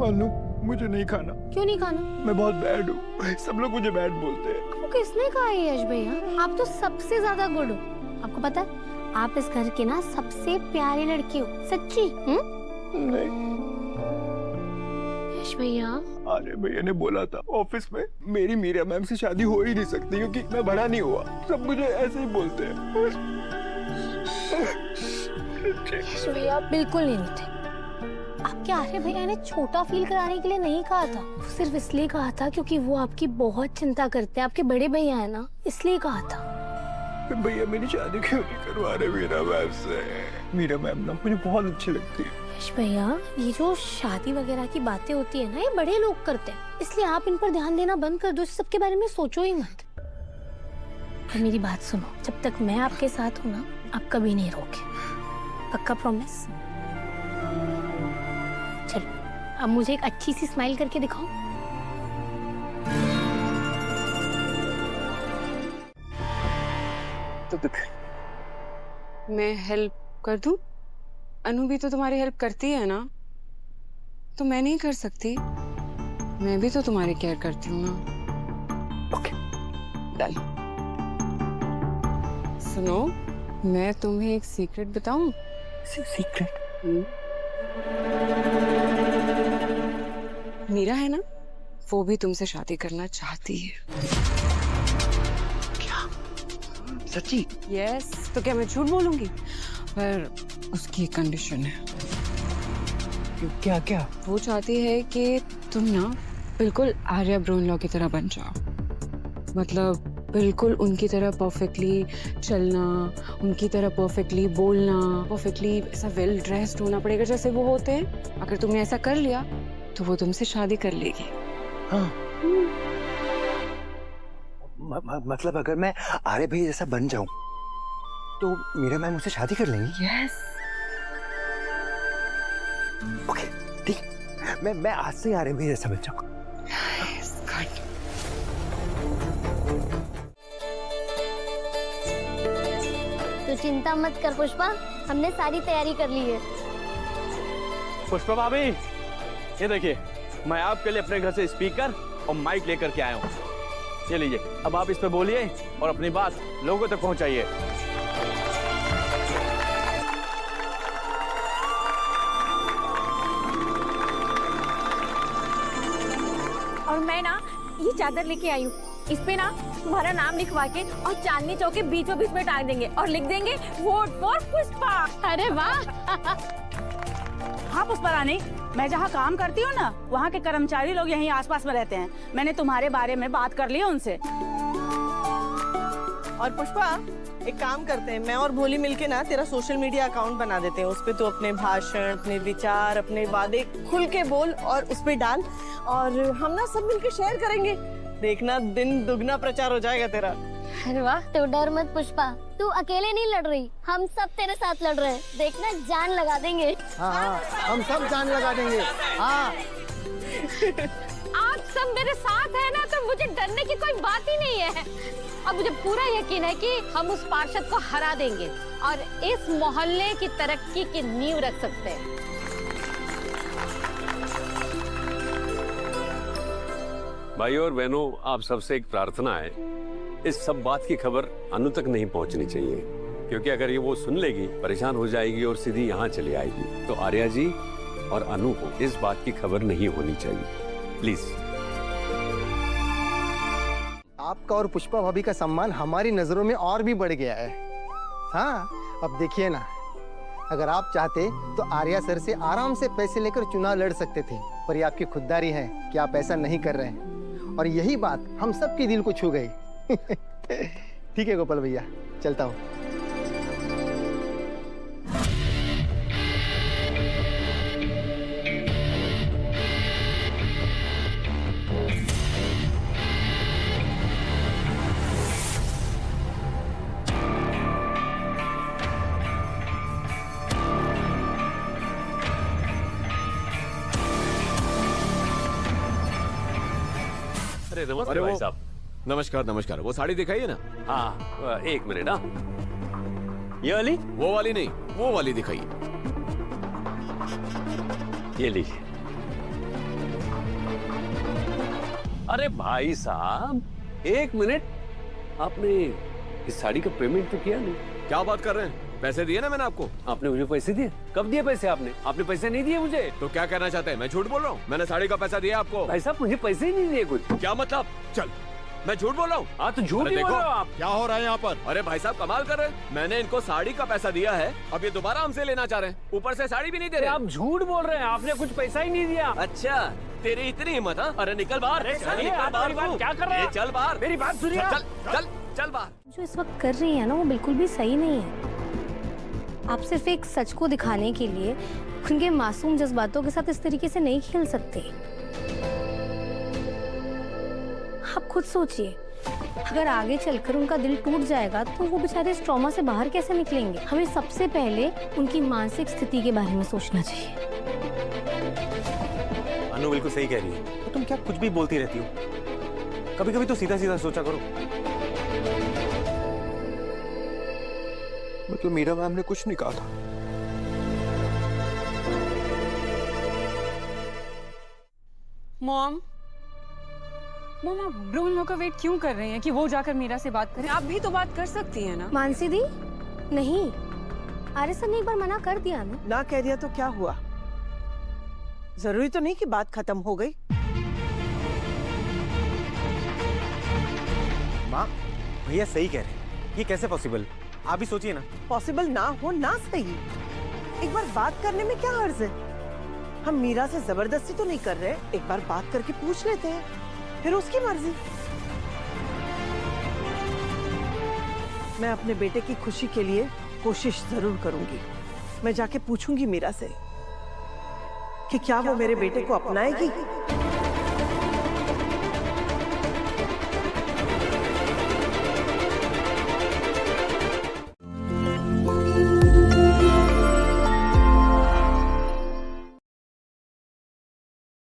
अनु, मुझे नहीं खाना। क्यों नहीं खाना? मैं बहुत बैड हूँ, सब लोग मुझे बैड बोलते हैं। आपको किसने कहा है यश भैया? आप तो सबसे ज्यादा गुड हो। आपको पता है आप इस घर के ना सबसे प्यारे लड़के हो, सच्ची। नहीं, यश भैया, अरे भैया ने बोला था ऑफिस में मेरी मीरा मैम से शादी हो ही नहीं सकती क्योंकि मैं बड़ा नहीं हुआ। सब मुझे ऐसे ही बोलते हैं। यश भैया बिल्कुल नहीं थे। आपके आर्य भैया ने छोटा फील कराने के लिए नहीं कहा था, वो सिर्फ इसलिए कहा था क्योंकि वो आपकी बहुत चिंता करते हैं। आपके बड़े भैया है ना, इसलिए कहा था। भैया मेरी शादी क्यों नहीं करवा रहे मीरा मैम से? मीरा मैम ना मुझे बहुत अच्छी लगती है। यश भैया, ये जो शादी वगैरह की बातें होती है ना, ये बड़े लोग करते हैं, इसलिए आप इन पर ध्यान देना बंद कर दो। सबके बारे में सोचो ही मत। और मेरी बात सुनो, जब तक मैं आपके साथ हूँ ना, आप कभी नहीं रोके। पक्का प्रॉमिस? चलो अब मुझे एक अच्छी सी स्माइल करके दिखाओ। तो मैं हेल्प कर दूं? अनु भी तो तुम्हारी हेल्प करती है ना, तो मैं नहीं कर सकती? मैं भी तो तुम्हारी केयर करती हूँ ना। Okay, done. सुनो, मैं तुम्हें एक सीक्रेट बताऊं? सीक्रेट? मीरा है ना, वो भी तुमसे शादी करना चाहती है। सच्ची? यस, तो क्या मैं झूठ बोलूंगी? पर उसकी एक कंडीशन है। क्या क्या? वो चाहती है कि तुम ना बिल्कुल आर्या ब्रोनलॉ की तरह बन जाओ। मतलब बिल्कुल उनकी तरह परफेक्टली चलना, उनकी तरह परफेक्टली बोलना, परफेक्टली ऐसा वेल ड्रेस्ड होना पड़ेगा जैसे वो होते हैं। अगर तुमने ऐसा कर लिया तो वो तुमसे शादी कर लेगी। हाँ। मतलब अगर मैं आर्य भैया जैसा बन जाऊं तो मीरा मैम मुझसे शादी कर लेंगी? यस। ओके, ठीक। मैं आज से आर्य भैया जैसा बन जाऊंगा। गुड। तो चिंता मत कर पुष्पा, हमने सारी तैयारी कर ली है। पुष्पा भाभी, ये देखिए, मैं आपके लिए अपने घर से स्पीकर और माइक लेकर के आया हूँ। ये लीजिए, अब आप इस पे बोलिए और अपनी बात लोगों तक पहुंचाइए। और मैं ना ये चादर लेके आई हूँ, इस पे ना तुम्हारा नाम लिखवा के और चांदनी चौक के बीचों बीच में टांग देंगे और लिख देंगे वोट फॉर पुष्पा। अरे वाह! हाँ पुष्पा रानी, मैं जहाँ काम करती हूँ ना, वहाँ के कर्मचारी लोग यहीं आसपास में रहते हैं। मैंने तुम्हारे बारे में बात कर ली है उनसे। और पुष्पा, एक काम करते हैं, मैं और भोली मिलके ना तेरा सोशल मीडिया अकाउंट बना देते हैं। उस पे तो अपने भाषण, अपने विचार, अपने वादे खुल के बोल और उस पे डाल, और हम ना सब मिलके शेयर करेंगे। देखना दिन दुगना प्रचार हो जाएगा तेरा। अरे वाह! तो डर मत पुष्पा, तू अकेले नहीं लड़ रही, हम सब तेरे साथ लड़ रहे हैं। देखना जान लगा देंगे। हाँ, हम सब जान लगा देंगे। हाँ। आप सब मेरे साथ है ना, तो मुझे डरने की कोई बात ही नहीं है। अब मुझे पूरा यकीन है कि हम उस पार्षद को हरा देंगे और इस मोहल्ले की तरक्की की नींव रख सकते हैं। भाई और बहनों, आप सबसे एक प्रार्थना है, इस सब बात की खबर अनु तक नहीं पहुंचनी चाहिए, क्योंकि अगर ये वो सुन लेगी, परेशान हो जाएगी और सीधी यहाँ चली आएगी। तो आर्या जी और अनु को इस बात की खबर नहीं होनी चाहिए, प्लीज। आपका और पुष्पा भाभी का सम्मान हमारी नजरों में और भी बढ़ गया है। हाँ, अब देखिए ना, अगर आप चाहते तो आर्या सर से आराम से पैसे लेकर चुनाव लड़ सकते थे, पर ये आपकी खुददारी है कि आप ऐसा नहीं कर रहे हैं, और यही बात हम सबके दिल को छू गई। ठीक है गोपाल भैया, चलता हूँ। अरे नमस्ते भाई साहब। नमस्कार नमस्कार। वो साड़ी दिखाइए ना। हाँ, एक मिनट। हाँ, ये वाली? वो वाली नहीं, वो वाली दिखाइए। ये लीजिए। अरे भाई साहब, 1 मिनट, आपने इस साड़ी का पेमेंट तो किया नहीं? क्या बात कर रहे हैं? पैसे दिए ना मैंने आपको। आपने मुझे पैसे दिए? कब दिए पैसे आपने? आपने पैसे नहीं दिए मुझे। तो क्या कहना चाहते हैं? मैं झूठ बोल रहा हूँ? मैंने साड़ी का पैसा दिया आपको। भाई साहब, मुझे पैसे ही नहीं दिए कुछ। क्या मतलब? चल, मैं झूठ बोल रहा हूँ? हाँ तो झूठ अरे ही बोल देखो, रहे हो आप। क्या हो रहा है यहाँ पर? अरे भाई साहब, कमाल कर रहे हैं। मैंने इनको साड़ी का पैसा दिया है, अब ये दोबारा हमसे लेना चाह रहे हैं, ऊपर से साड़ी भी नहीं दे अरे रहे। आप झूठ बोल रहे हैं, आपने कुछ पैसा ही नहीं दिया। अच्छा, तेरी इतनी हिम्मत? हाँ? अरे निकल बाहर। अरे चलिए, निकल आप बाहर मेरी बात तू। क्या कर रहे हैं? ए, चल बाहर। मेरी बात सुनिए। चल चल चल बाहर। जो इस वक्त कर रही है ना वो बिल्कुल भी सही नहीं है। आप सिर्फ एक सच को दिखाने के लिए उनके मासूम जज्बातों के साथ इस तरीके से नहीं खेल सकते। आप खुद सोचिए, अगर आगे चलकर उनका दिल टूट जाएगा तो वो बेचारे इस ट्रॉमा से बाहर कैसे निकलेंगे। हमें सबसे पहले उनकी मानसिक स्थिति के बारे में सोचना चाहिए। अनु बिल्कुल सही कह रही है। तो तुम क्या कुछ भी बोलती रहती हो? कभी कभी तो सीधा सीधा सोचा करो। मतलब मीरा मैम ने कुछ नहीं कहा था। मॉम, आप ब्रोन लॉ का वेट क्यों कर रहे हैं कि वो जाकर मीरा से बात करें? आप भी तो बात कर सकती हैं ना। मानसी दी, नहीं, आर्य सर ने एक बार मना कर दिया ना। ना कह दिया तो क्या हुआ? जरूरी तो नहीं कि बात खत्म हो गई। माँ, भैया सही कह रहे हैं। ये कैसे पॉसिबल? आप भी सोचिए ना। पॉसिबल ना हो ना सही, एक बार बात करने में क्या हर्ज है? हम मीरा से जबरदस्ती तो नहीं कर रहे, एक बार बात करके पूछ लेते हैं, फिर उसकी मर्जी। मैं अपने बेटे की खुशी के लिए कोशिश जरूर करूंगी। मैं जाके पूछूंगी मीरा से कि क्या वो मेरे बेटे को अपनाएगी।